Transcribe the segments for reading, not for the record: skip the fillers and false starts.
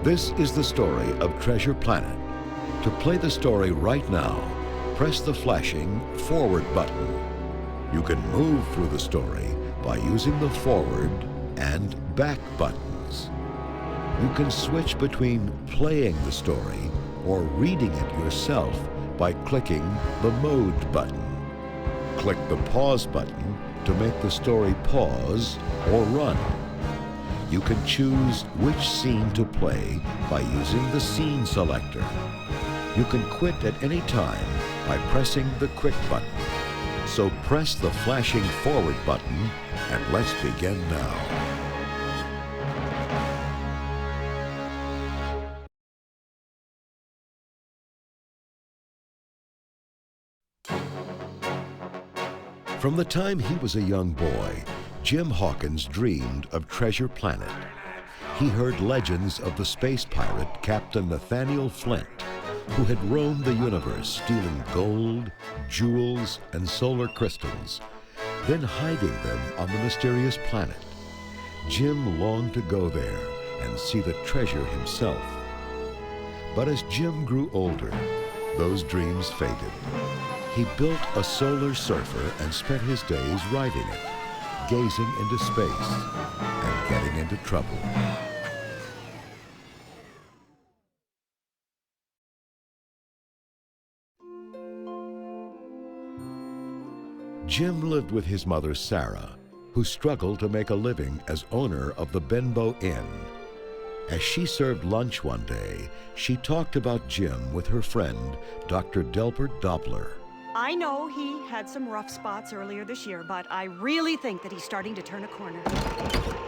This is the story of Treasure Planet. To play the story right now, press the flashing forward button. You can move through the story by using the forward and back buttons. You can switch between playing the story or reading it yourself by clicking the Mode button. Click the Pause button to make the story pause or run. You can choose which scene to play by using the Scene selector. You can quit at any time by pressing the Quit button. So press the flashing forward button and let's begin now. From the time he was a young boy, Jim Hawkins dreamed of Treasure Planet. He heard legends of the space pirate Captain Nathaniel Flint, who had roamed the universe stealing gold, jewels, and solar crystals, then hiding them on the mysterious planet. Jim longed to go there and see the treasure himself. But as Jim grew older, those dreams faded. He built a solar surfer and spent his days riding it, gazing into space and getting into trouble. Jim lived with his mother, Sarah, who struggled to make a living as owner of the Benbow Inn. As she served lunch one day, she talked about Jim with her friend, Dr. Delbert Doppler. I know he had some rough spots earlier this year, but I really think that he's starting to turn a corner.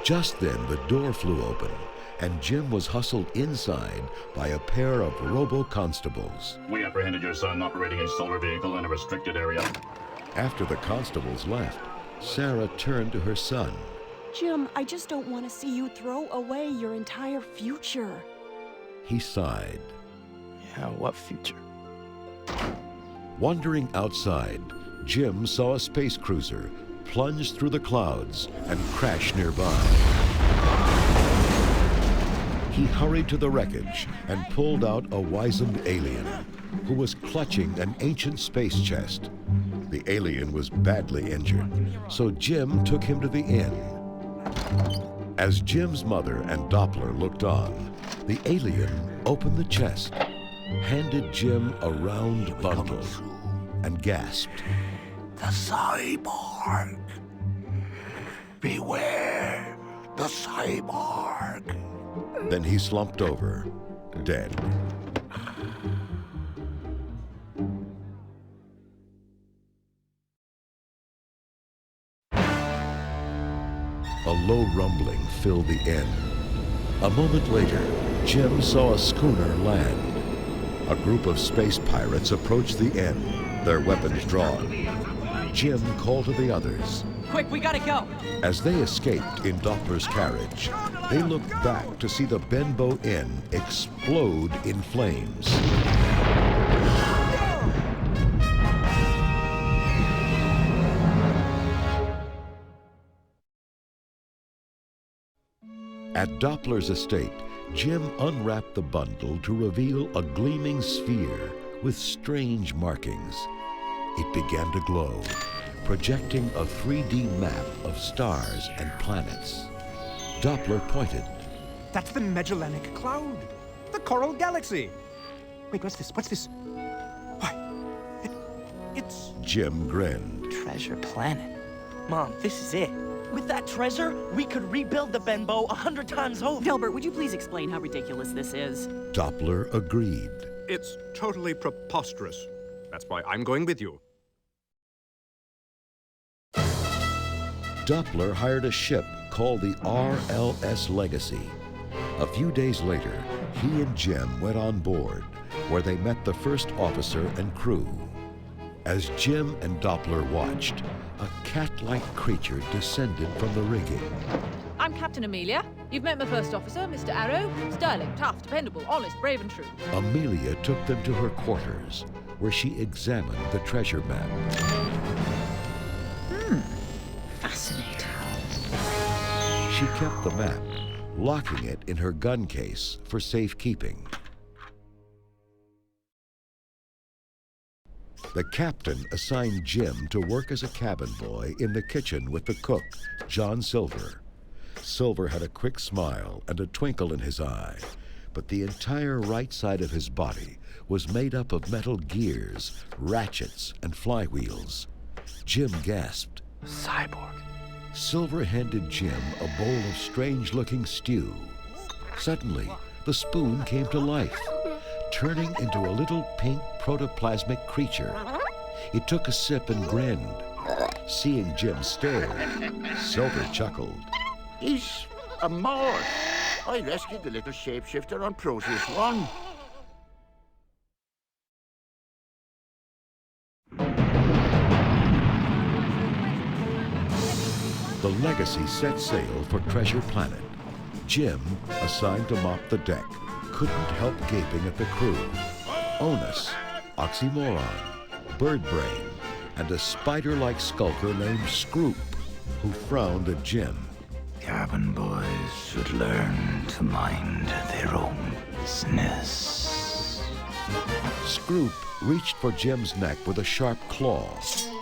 Just then, the door flew open, and Jim was hustled inside by a pair of robo-constables. We apprehended your son operating a solar vehicle in a restricted area. After the constables left, Sarah turned to her son. Jim, I just don't want to see you throw away your entire future. He sighed. Yeah, what future? Wandering outside, Jim saw a space cruiser plunge through the clouds and crash nearby. He hurried to the wreckage and pulled out a wizened alien who was clutching an ancient space chest. The alien was badly injured, so Jim took him to the inn. As Jim's mother and Doppler looked on, the alien opened the chest, handed Jim a round bundle, and gasped. The cyborg. Beware the cyborg. Then he slumped over, dead. A low rumbling filled the inn. A moment later, Jim saw a schooner land. A group of space pirates approached the inn, their weapons drawn. Jim called to the others. Quick, we gotta go! As they escaped in Doppler's carriage, they looked back to see the Benbow Inn explode in flames. At Doppler's estate, Jim unwrapped the bundle to reveal a gleaming sphere with strange markings. It began to glow, projecting a 3D map of stars and planets. Doppler pointed. That's the Magellanic Cloud, the Coral Galaxy. Wait, what's this? What's this? Why, it's... Jim grinned. Treasure Planet. Mom, this is it. With that treasure, we could rebuild the Benbow 100 times over. Delbert, would you please explain how ridiculous this is? Doppler agreed. It's totally preposterous. That's why I'm going with you. Doppler hired a ship called the RLS Legacy. A few days later, he and Jim went on board, where they met the first officer and crew. As Jim and Doppler watched, a cat-like creature descended from the rigging. I'm Captain Amelia. You've met my first officer, Mr. Arrow. Sterling, tough, dependable, honest, brave and true. Amelia took them to her quarters, where she examined the treasure map. Fascinating. She kept the map, locking it in her gun case for safekeeping. The captain assigned Jim to work as a cabin boy in the kitchen with the cook, John Silver. Silver had a quick smile and a twinkle in his eye, but the entire right side of his body was made up of metal gears, ratchets, and flywheels. Jim gasped. Cyborg. Silver handed Jim a bowl of strange-looking stew. Suddenly, the spoon came to life, turning into a little pink protoplasmic creature. It took a sip and grinned. Seeing Jim stare, Silver chuckled. He's a Morse. I rescued the little shapeshifter on Proteus 1. The Legacy set sail for Treasure Planet. Jim, assigned to mop the deck, couldn't help gaping at the crew. Onus, Oxymoron, Birdbrain, and a spider-like skulker named Scroop, who frowned at Jim. Cabin boys should learn to mind their own business. Scroop reached for Jim's neck with a sharp claw,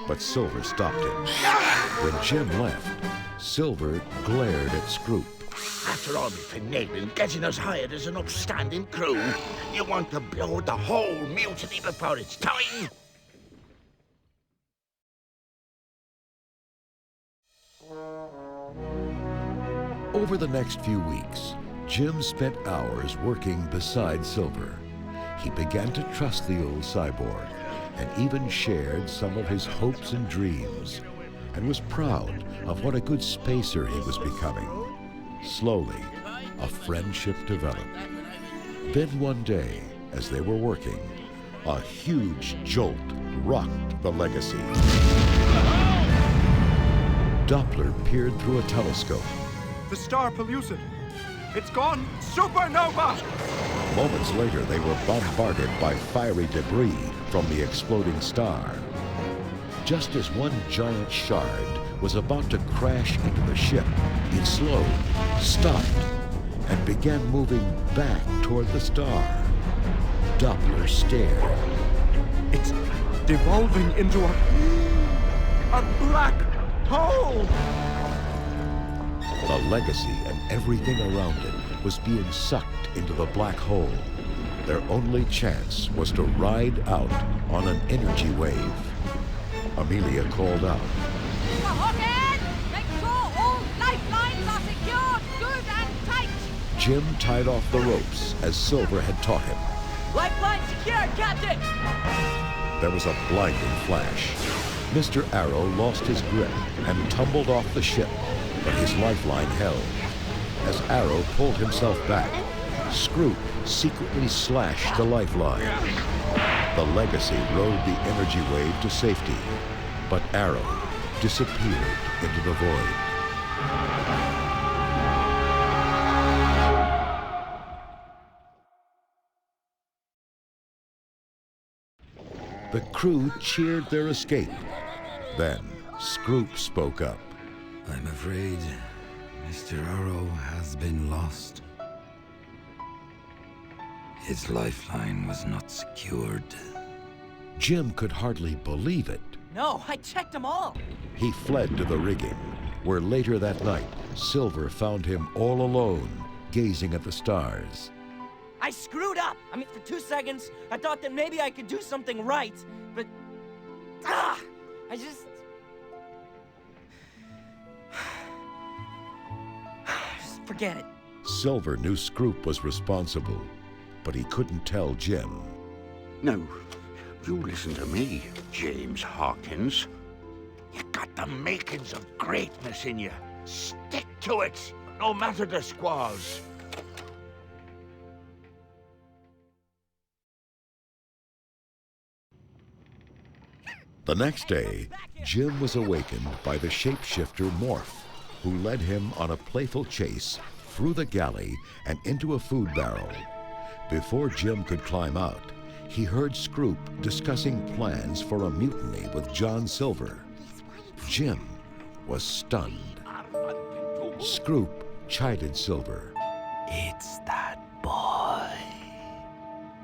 but Silver stopped him. When Jim left, Silver glared at Scroop. After all my finagling, getting us hired as an upstanding crew, you want to blow the whole mutiny before it's time? Over the next few weeks, Jim spent hours working beside Silver. He began to trust the old cyborg and even shared some of his hopes and dreams, and was proud of what a good spacer he was becoming. Slowly, a friendship developed. Then one day, as they were working, a huge jolt rocked the Legacy. Doppler peered through a telescope. The star pellucid. It's gone supernova! Moments later, they were bombarded by fiery debris from the exploding star. Just as one giant shard was about to crash into the ship, it slowed, stopped, and began moving back toward the star. Doppler stared. It's devolving into a black hole! The Legacy and everything around it was being sucked into the black hole. Their only chance was to ride out on an energy wave. Amelia called out. Hothead! Make sure all lifelines are secured good and tight! Jim tied off the ropes as Silver had taught him. Lifeline secured, Captain! There was a blinding flash. Mr. Arrow lost his grip and tumbled off the ship, but his lifeline held. As Arrow pulled himself back, Scroop secretly slashed the lifeline. The Legacy rode the energy wave to safety, but Arrow disappeared into the void. The crew cheered their escape. Then Scroop spoke up. I'm afraid Mr. Arrow has been lost. His lifeline was not secured. Jim could hardly believe it. No, I checked them all. He fled to the rigging, where later that night, Silver found him all alone, gazing at the stars. I screwed up. I mean, for 2 seconds, I thought that maybe I could do something right, but... I just forget it. Silver knew Scroop was responsible, but he couldn't tell Jim. Now, you listen to me, James Hawkins. You got the makings of greatness in you. Stick to it, no matter the squalls. The next day, Jim was awakened by the shapeshifter Morph, who led him on a playful chase through the galley and into a food barrel. Before Jim could climb out, he heard Scroop discussing plans for a mutiny with John Silver. Jim was stunned. Scroop chided Silver. It's that boy.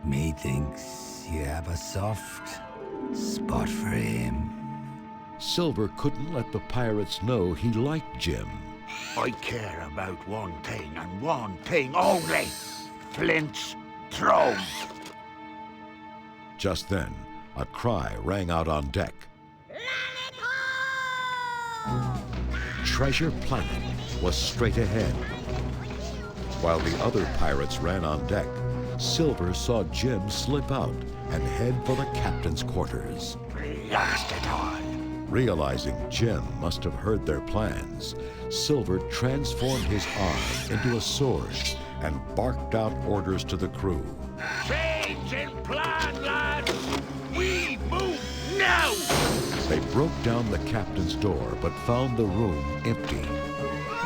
Methinks you have a soft spot for him. Silver couldn't let the pirates know he liked Jim. I care about one thing and one thing only. Flint's throne. Just then, a cry rang out on deck. Treasure Planet was straight ahead. While the other pirates ran on deck, Silver saw Jim slip out and head for the captain's quarters. Blast it all. Realizing Jim must have heard their plans, Silver transformed his arm into a sword and barked out orders to the crew. Change in plan, lads! We move now! They broke down the captain's door but found the room empty.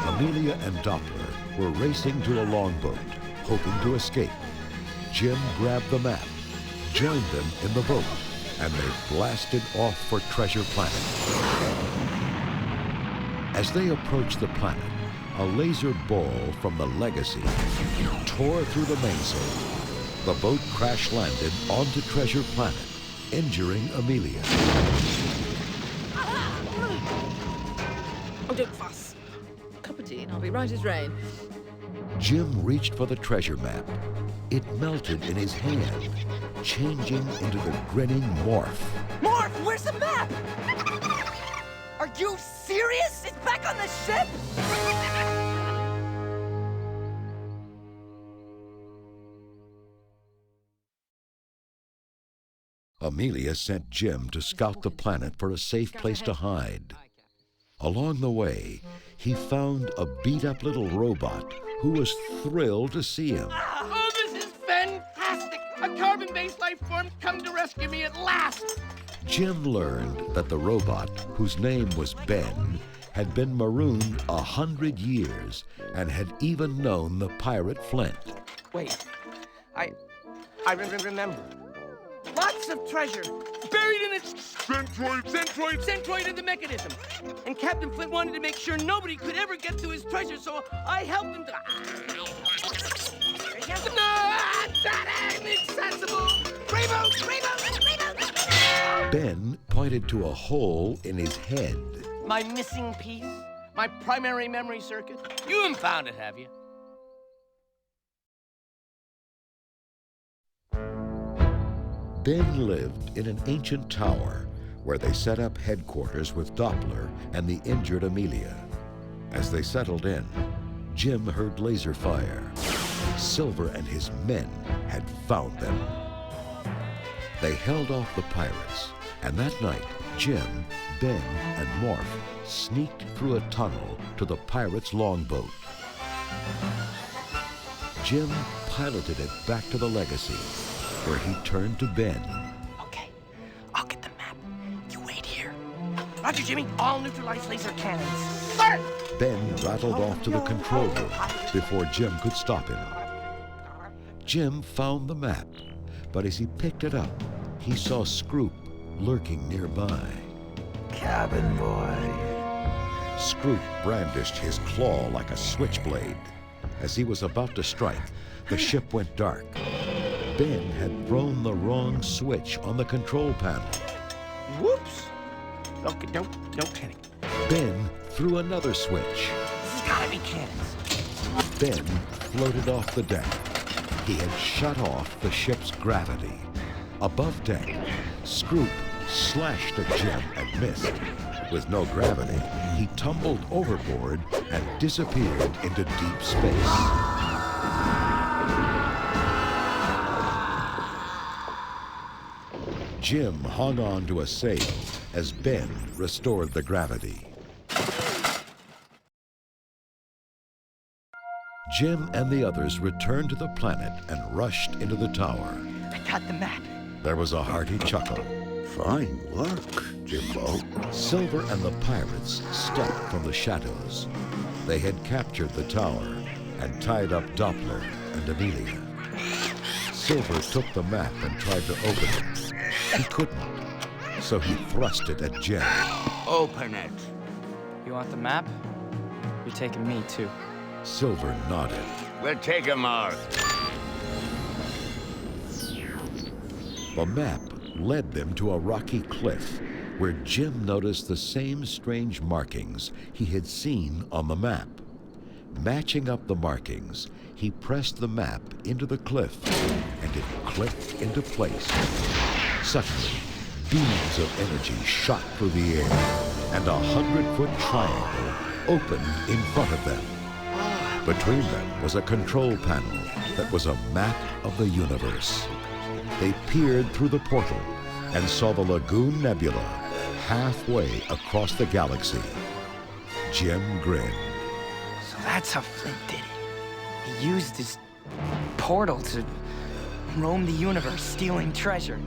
Amelia and Doppler were racing to a longboat, hoping to escape. Jim grabbed the map, joined them in the boat, and they blasted off for Treasure Planet. As they approached the planet, a laser ball from the Legacy tore through the mainsail. The boat crash-landed onto Treasure Planet, injuring Amelia. Oh, don't fuss. Cup of tea and I'll be right as rain. Jim reached for the treasure map. It melted in his hand, changing into the grinning Morph. Morph, where's the map? Are you serious? It's back on the ship? Amelia sent Jim to scout the planet for a safe place to hide. Along the way, he found a beat-up little robot who was thrilled to see him. Oh, this is fantastic! A carbon-based life form come to rescue me at last! Jim learned that the robot, whose name was Ben, had been marooned 100 years and had even known the pirate Flint. Wait, I remember. Lots of treasure, buried in its centroid of the mechanism. And Captain Flint wanted to make sure nobody could ever get to his treasure, so I helped him to... Not inaccessible! Reboot! Ben pointed to a hole in his head. My missing piece? My primary memory circuit? You haven't found it, have you? Ben lived in an ancient tower where they set up headquarters with Doppler and the injured Amelia. As they settled in, Jim heard laser fire. Silver and his men had found them. They held off the pirates, and that night, Jim, Ben, and Morph sneaked through a tunnel to the pirates' longboat. Jim piloted it back to the Legacy, where he turned to Ben. Okay, I'll get the map. You wait here. Roger, Jimmy. All neutralized laser cannons. Start! Ben rattled off to the control room before Jim could stop him. Jim found the map, but as he picked it up, he saw Scroop lurking nearby. Cabin boy. Scroop brandished his claw like a switchblade. As he was about to strike, the ship went dark. Ben had thrown the wrong switch on the control panel. Whoops! Okay, don't panic. Ben threw another switch. This has gotta be cannons. Ben floated off the deck. He had shut off the ship's gravity. Above deck, Scroop slashed at Jim and missed. With no gravity, he tumbled overboard and disappeared into deep space. Jim hung on to a sail as Ben restored the gravity. Jim and the others returned to the planet and rushed into the tower. I got the map. There was a hearty chuckle. Fine work, Jimbo. Silver and the pirates stepped from the shadows. They had captured the tower and tied up Doppler and Amelia. Silver took the map and tried to open it. He couldn't, so he thrust it at Jim. Open it. You want the map? You're taking me, too. Silver nodded. We'll take 'em all. The map led them to a rocky cliff where Jim noticed the same strange markings he had seen on the map. Matching up the markings, he pressed the map into the cliff, and it clicked into place. Suddenly, beams of energy shot through the air, and a 100-foot triangle opened in front of them. Between them was a control panel that was a map of the universe. They peered through the portal and saw the Lagoon Nebula halfway across the galaxy. Jim grinned. So that's how Flint did it. He used his portal to roam the universe, stealing treasure.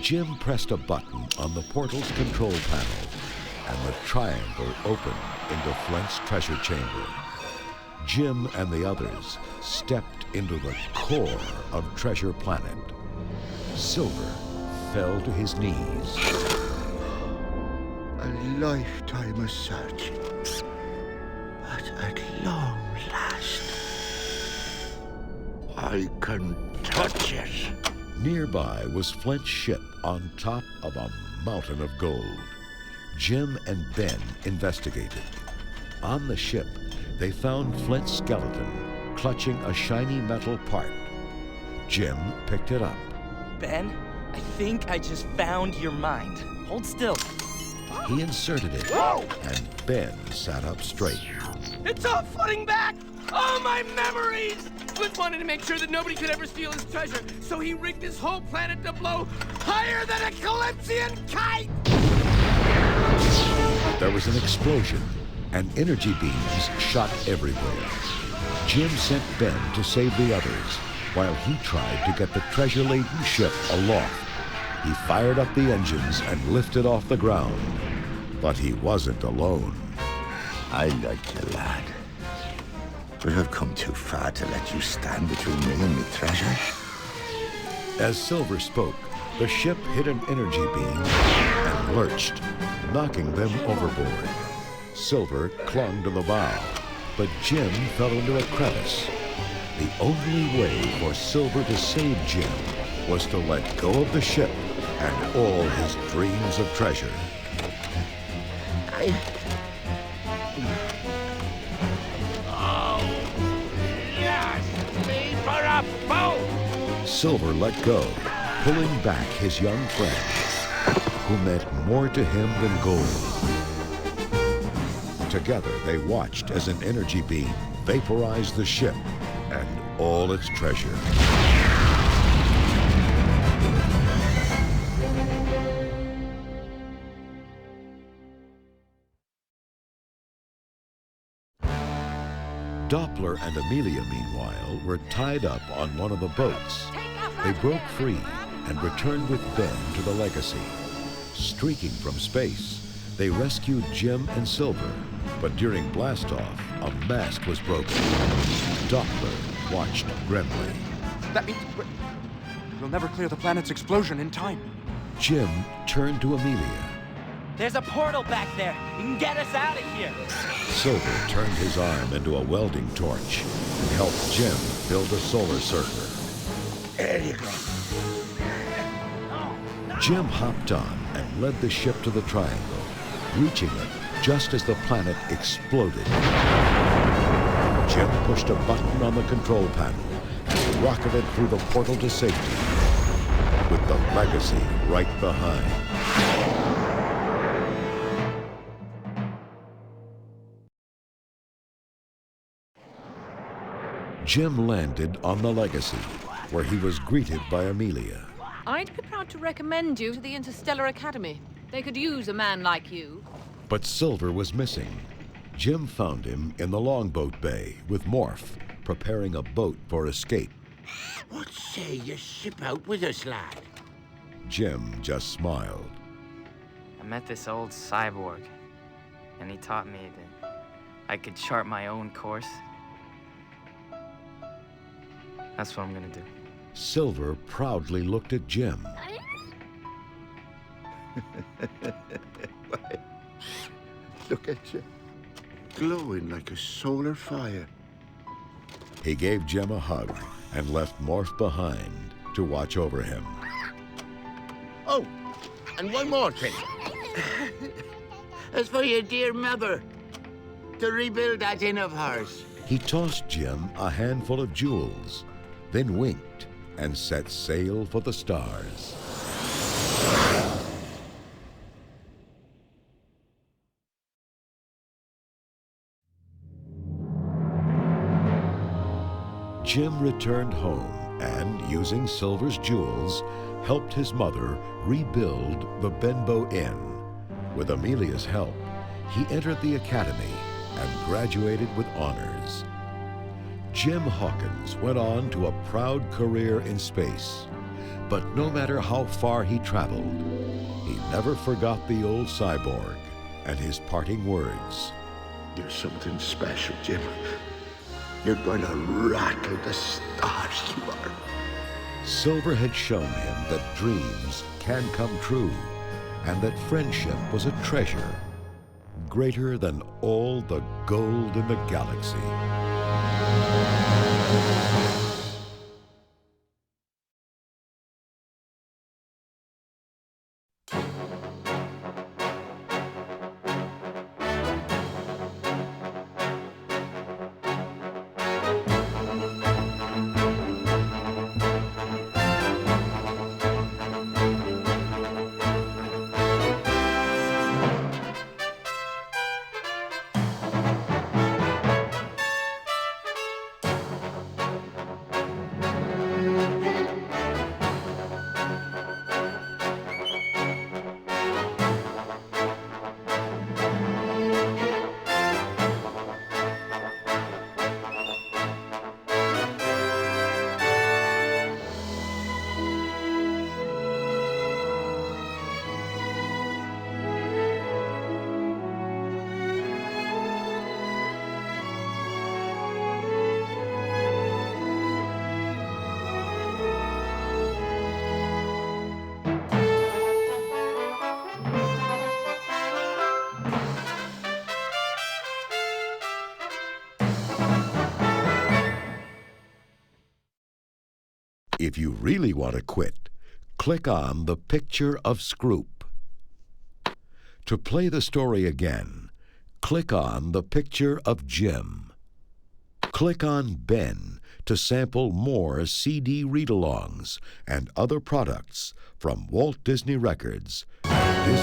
Jim pressed a button on the portal's control panel, and the triangle opened into Flint's treasure chamber. Jim and the others stepped into the core of Treasure Planet. Silver fell to his knees. A lifetime of searching, but at long last, I can touch it. Nearby was Flint's ship on top of a mountain of gold. Jim and Ben investigated. On the ship, they found Flint's skeleton clutching a shiny metal part. Jim picked it up. Ben, I think I just found your mind. Hold still. He inserted it, and Ben sat up straight. It's all flooding back! All my memories! Flint wanted to make sure that nobody could ever steal his treasure, so he rigged this whole planet to blow higher than a Calypsian kite! There was an explosion, and energy beams shot everywhere. Jim sent Ben to save the others, while he tried to get the treasure-laden ship aloft. He fired up the engines and lifted off the ground. But he wasn't alone. I like you, lad. But I've come too far to let you stand between me and my treasure. As Silver spoke, the ship hit an energy beam and lurched, knocking them overboard. Silver clung to the bow, but Jim fell into a crevice. The only way for Silver to save Jim was to let go of the ship and all his dreams of treasure. Silver let go, pulling back his young friend, who meant more to him than gold. Together, they watched as an energy beam vaporized the ship and all its treasure. Doppler and Amelia, meanwhile, were tied up on one of the boats. They broke free and returned with Ben to the Legacy. Streaking from space, they rescued Jim and Silver, but during blastoff, a mast was broken. Doppler watched grimly. That means we'll never clear the planet's explosion in time. Jim turned to Amelia. There's a portal back there. You can get us out of here. Silver turned his arm into a welding torch and helped Jim build a solar surfer. There you go. Jim hopped on and led the ship to the triangle, reaching it just as the planet exploded. Jim pushed a button on the control panel and rocketed through the portal to safety, with the Legacy right behind. Jim landed on the Legacy, where he was greeted by Amelia. I'd be proud to recommend you to the Interstellar Academy. They could use a man like you. But Silver was missing. Jim found him in the longboat bay with Morph, preparing a boat for escape. What say you ship out with us, lad? Jim just smiled. I met this old cyborg, and he taught me that I could chart my own course. That's what I'm gonna do. Silver proudly looked at Jim. Look at you, glowing like a solar fire. He gave Jim a hug and left Morph behind to watch over him. Oh, and one more thing. It's for your dear mother, to rebuild that inn of hers. He tossed Jim a handful of jewels, then winked and set sail for the stars. Jim returned home and, using Silver's jewels, helped his mother rebuild the Benbow Inn. With Amelia's help, he entered the academy and graduated with honors. Jim Hawkins went on to a proud career in space, but no matter how far he traveled, he never forgot the old cyborg and his parting words. You're something special, Jim. You're going to rattle the stars, you are. Silver had shown him that dreams can come true and that friendship was a treasure greater than all the gold in the galaxy. If you really want to quit, click on the picture of Scroop. To play the story again, click on the picture of Jim. Click on Ben to sample more CD read-alongs and other products from Walt Disney Records and Disney